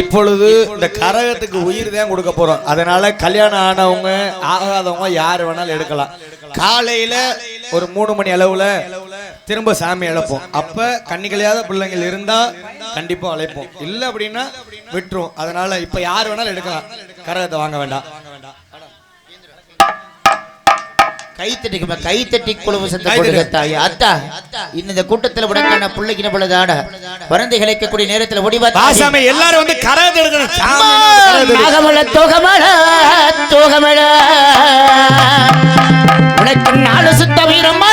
இப்பொழுது இந்த கரகத்துக்கு உயிர் தான் கொடுக்க போறோம். அதனால கல்யாணம் ஆனவங்க ஆகாதவங்க யார் வேணாலும் எடுக்கலாம். காலையில ஒரு 3 மணி அளவுல திரும்ப சாமி அழைப்போம். அப்ப கண்ணிகளையாத பிள்ளைங்கள் இருந்தா கண்டிப்பா அழைப்போம், இல்ல அப்படின்னா விட்டுரும். அதனால இப்ப யார் வேணாலும் எடுக்கலாம், கரகத்தை வாங்க வேண்டாம். கைத்தட்டி குழுவு சத்தாய் அத்தா இந்த கூட்டத்தில் உடக்கான பிள்ளைக்கு பொழுதாட பரந்தை கிடைக்கக்கூடிய நேரத்தில் ஒடிவாசாமி எல்லாரும் வந்து கரகத்தை எடுக்கணும். உனக்கு 4 சுத்த வீரமா